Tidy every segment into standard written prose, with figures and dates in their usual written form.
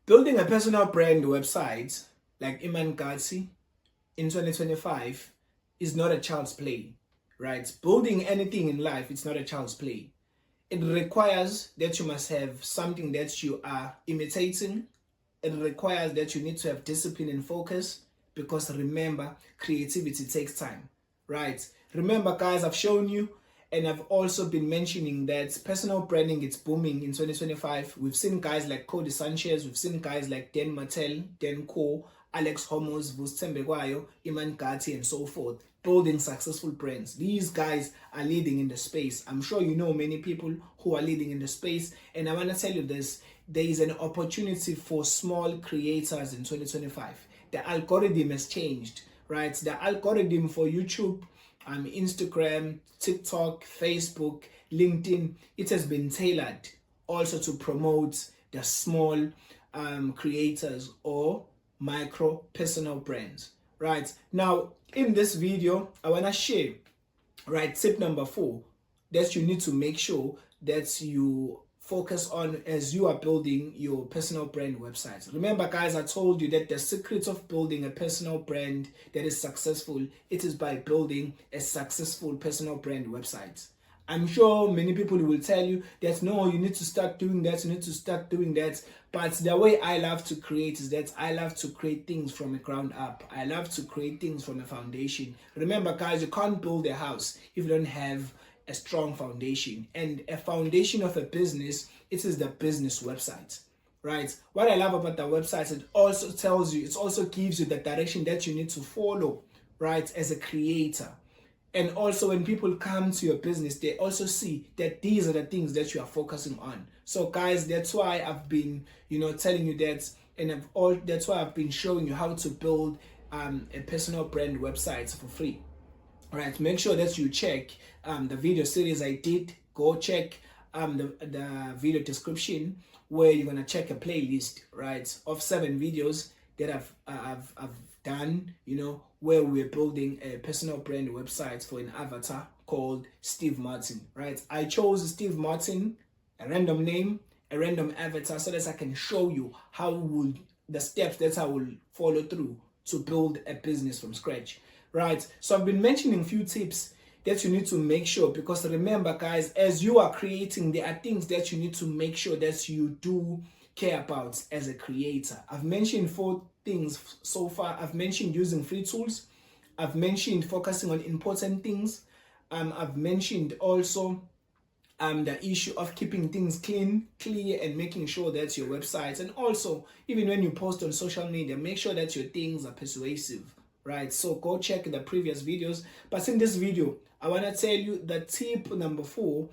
Building a personal brand website like Iman Gatsi in 2025 is not a child's play, right? Building anything in life, it's not a child's play. It requires that you must have something that you are imitating. It requires that you need to have discipline and focus, because remember, creativity takes time, right? Remember, guys, I've shown you and I've also been mentioning that personal branding is booming in 2025. We've seen guys like Cody Sanchez, we've seen guys like Dan Mattel, Dan Ko, Alex Homos, Vusembe Kwayo, Iman Gatti, and so forth, building successful brands. These guys are leading in the space. I'm sure you know many people who are leading in the space, and I want to tell you this: there is an opportunity for small creators in 2025. The algorithm has changed, right? The algorithm for YouTube, Instagram, TikTok, Facebook, LinkedIn, it has been tailored also to promote the small creators or micro personal brands, right? Now, in this video, I want to share, right, tip number 4 that you need to make sure that you focus on as you are building your personal brand website. Remember, guys, I told you that the secret of building a personal brand that is successful, it is by building a successful personal brand website. I'm sure many people will tell you that no, you need to start doing that, you need to start doing that. But the way I love to create is that I love to create things from the ground up. I love to create things from a foundation. Remember, guys, you can't build a house if you don't have a strong foundation. And a foundation of a business, it is the business website, right? What I love about the website, it also tells you, it also gives you the direction that you need to follow, right, as a creator. And also when people come to your business, they also see that these are the things that you are focusing on. So guys, that's why I've been, telling you that, and that's why I've been showing you how to build a personal brand website for free. All right, make sure that you check the video series I did. Go check the video description, where you're gonna check a playlist, right, of 7 videos that I've done, where we're building a personal brand website for an avatar called Steve Martin, right? I chose Steve Martin, a random name, a random avatar, so that I can show you how would the steps that I will follow through to build a business from scratch, right? So I've been mentioning a few tips that you need to make sure, because remember, guys, as you are creating, there are things that you need to make sure that you do care about as a creator. I've mentioned 4 things so far. I've mentioned using free tools. I've mentioned focusing on important things. I've mentioned also the issue of keeping things clear, and making sure that your websites, and also even when you post on social media, make sure that your things are persuasive, right? So go check the previous videos. But in this video, I want to tell you the tip number 4,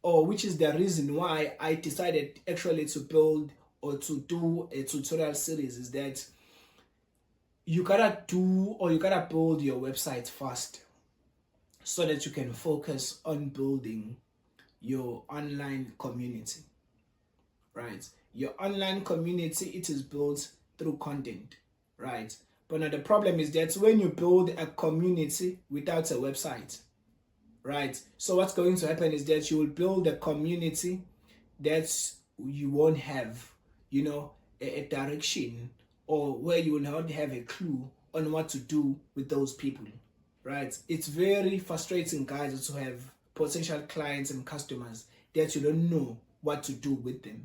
or which is the reason why I decided actually to build or to do a tutorial series, is that you gotta build your website first, so that you can focus on building your online community, right? Your online community, it is built through content, right? But now the problem is that when you build a community without a website, right, so what's going to happen is that you will build a community that you won't have, a direction, or where you will not have a clue on what to do with those people, right? It's very frustrating, guys, to have potential clients and customers that you don't know what to do with them.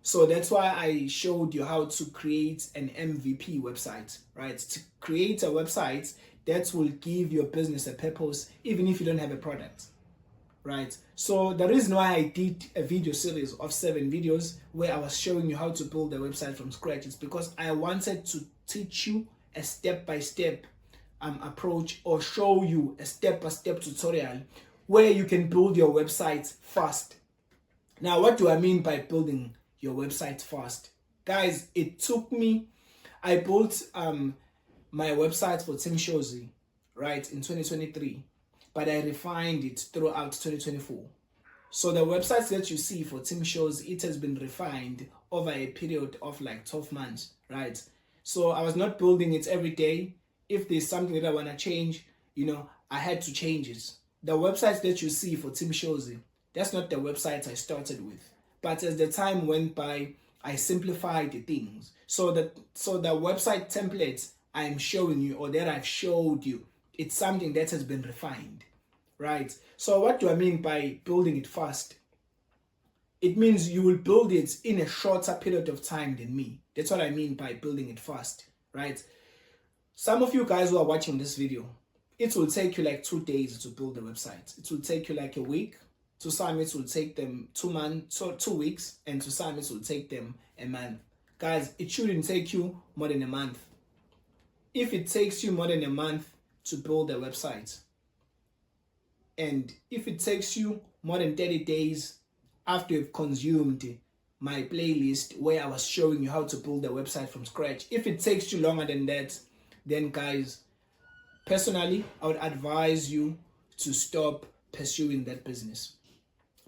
So that's why I showed you how to create an MVP website, right? To create a website that will give your business a purpose, even if you don't have a product, right? So the reason why I did a video series of 7 videos where I was showing you how to build a website from scratch is because I wanted to teach you a step-by-step approach, or show you a step-by-step tutorial where you can build your website fast. Now, what do I mean by building your website fast? Guys, I built my website for Team Shozi, right, in 2023, but I refined it throughout 2024. So the websites that you see for Team Shozi, it has been refined over a period of like 12 months, right? So I was not building it every day. If there's something that I want to change, I had to change it. The websites that you see for Team Shozi, that's not the website I started with. But as the time went by, I simplified the things. So the website templates I'm showing you, or that I've showed you, it's something that has been refined, right? So what do I mean by building it fast? It means you will build it in a shorter period of time than me. That's what I mean by building it fast, right? Some of you guys who are watching this video, it will take you like 2 days to build the website. It will take you like a week. To some, it will take them 2 months, so 2 weeks, and to some, it will take them a month. Guys, it shouldn't take you more than a month. If it takes you more than a month to build a website, and if it takes you more than 30 days after you've consumed my playlist where I was showing you how to build a website from scratch, if it takes you longer than that, then guys, personally, I would advise you to stop pursuing that business,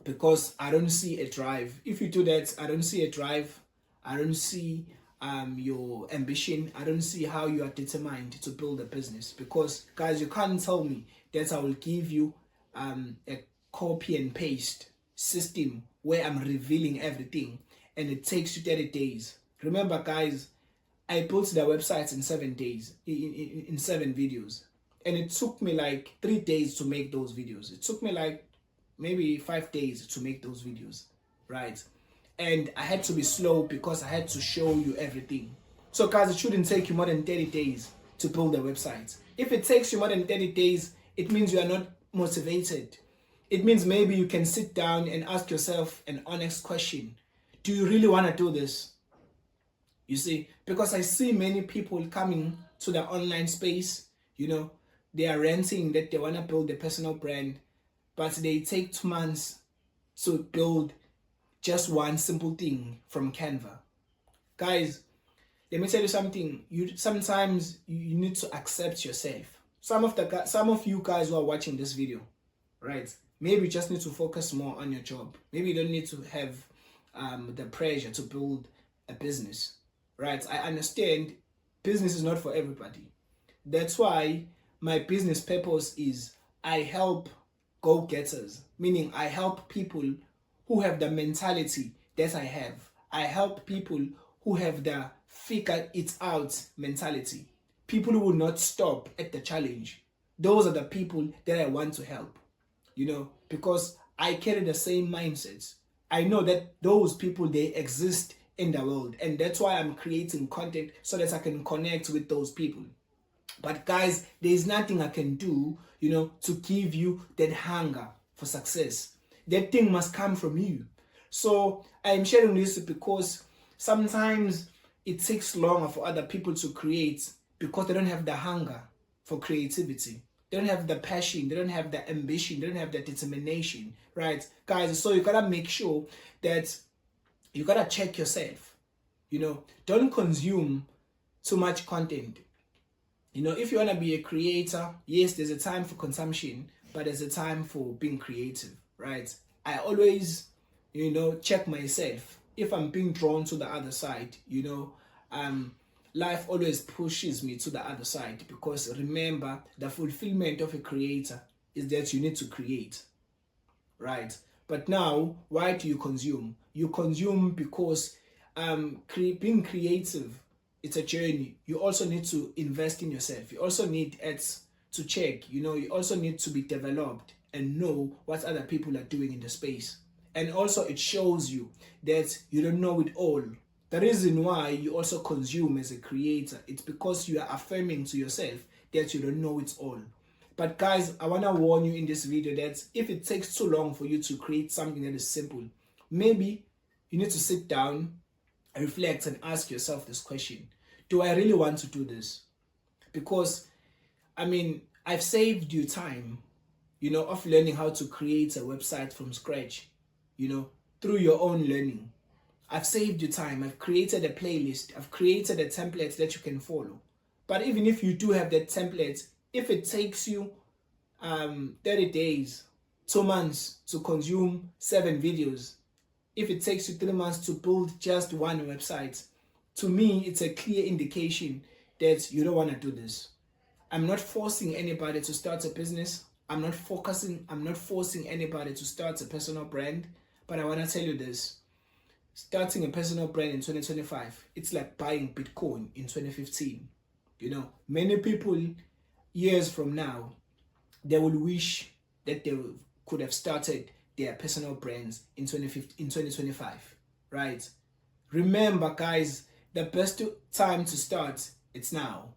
because I don't see a drive. If you do that, I don't see a drive. I don't see your ambition. I don't see how you are determined to build a business, because guys, you can't tell me that I will give you a copy and paste system where I'm revealing everything and it takes you 30 days. Remember guys, I built the websites in 7 days, in 7 videos, and it took me like 3 days to make those videos. It took me like maybe 5 days to make those videos, right? And I had to be slow because I had to show you everything. So guys, it shouldn't take you more than 30 days to build a website. If it takes you more than 30 days, it means you are not motivated. It means maybe you can sit down and ask yourself an honest question. Do you really want to do this? You see, because I see many people coming to the online space, they are renting that they want to build a personal brand, but they take 2 months to build just one simple thing from Canva. Guys, let me tell you something. Sometimes you need to accept yourself. Some of you guys who are watching this video, right? Maybe you just need to focus more on your job. Maybe you don't need to have the pressure to build a business, right? I understand business is not for everybody. That's why my business purpose is I help go-getters, meaning I help people who have the mentality that I have. I help people who have the figure it out mentality. People who will not stop at the challenge. Those are the people that I want to help, because I carry the same mindsets. I know that those people, they exist in the world, and that's why I'm creating content so that I can connect with those people. But guys, there is nothing I can do, to give you that hunger for success. That thing must come from you. So I'm sharing this because sometimes it takes longer for other people to create because they don't have the hunger for creativity. They don't have the passion, they don't have the ambition, they don't have the determination, right? Guys, so you gotta make sure that you gotta check yourself. Don't consume too much content. If you wanna be a creator, yes, there's a time for consumption, but there's a time for being creative, right? I always, check myself. If I'm being drawn to the other side, life always pushes me to the other side, because remember, the fulfillment of a creator is that you need to create, right? But now, why do you consume? You consume because being creative, it's a journey. You also need to invest in yourself. You also need ads to check. You also need to be developed and know what other people are doing in the space. And also it shows you that you don't know it all. The reason why you also consume as a creator, it's because you are affirming to yourself that you don't know it all. But guys, I want to warn you in this video that if it takes too long for you to create something that is simple, maybe you need to sit down, reflect, and ask yourself this question. Do I really want to do this? Because, I've saved you time, of learning how to create a website from scratch, through your own learning. I've saved you time. I've created a playlist. I've created a template that you can follow. But even if you do have that template, if it takes you 30 days, 2 months to consume 7 videos, if it takes you 3 months to build just one website, to me, it's a clear indication that you don't want to do this. I'm not forcing anybody to start a business. I'm not forcing anybody to start a personal brand. But I want to tell you this. starting a personal brand in 2025, it's like buying Bitcoin in 2015. You know, many people years from now, they will wish that they could have started their personal brands in 2025, right? Remember, guys, the best time to start, it's now.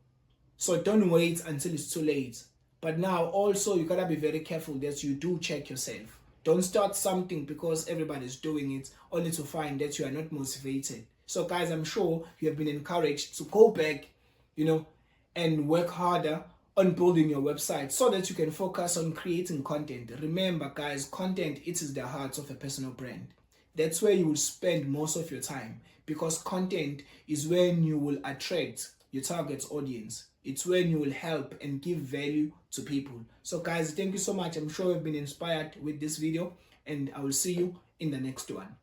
So don't wait until it's too late. But now also you gotta be very careful that you do check yourself. Don't start something because everybody's doing it only to find that you are not motivated. So guys, I'm sure you have been encouraged to go back, you know, and work harder on building your website so that you can focus on creating content. Remember, guys, content, it is the heart of a personal brand. That's where you will spend most of your time, because content is when you will attract your target audience. It's when you will help and give value to people. So guys, thank you so much. I'm sure you've been inspired with this video, and I will see you in the next one.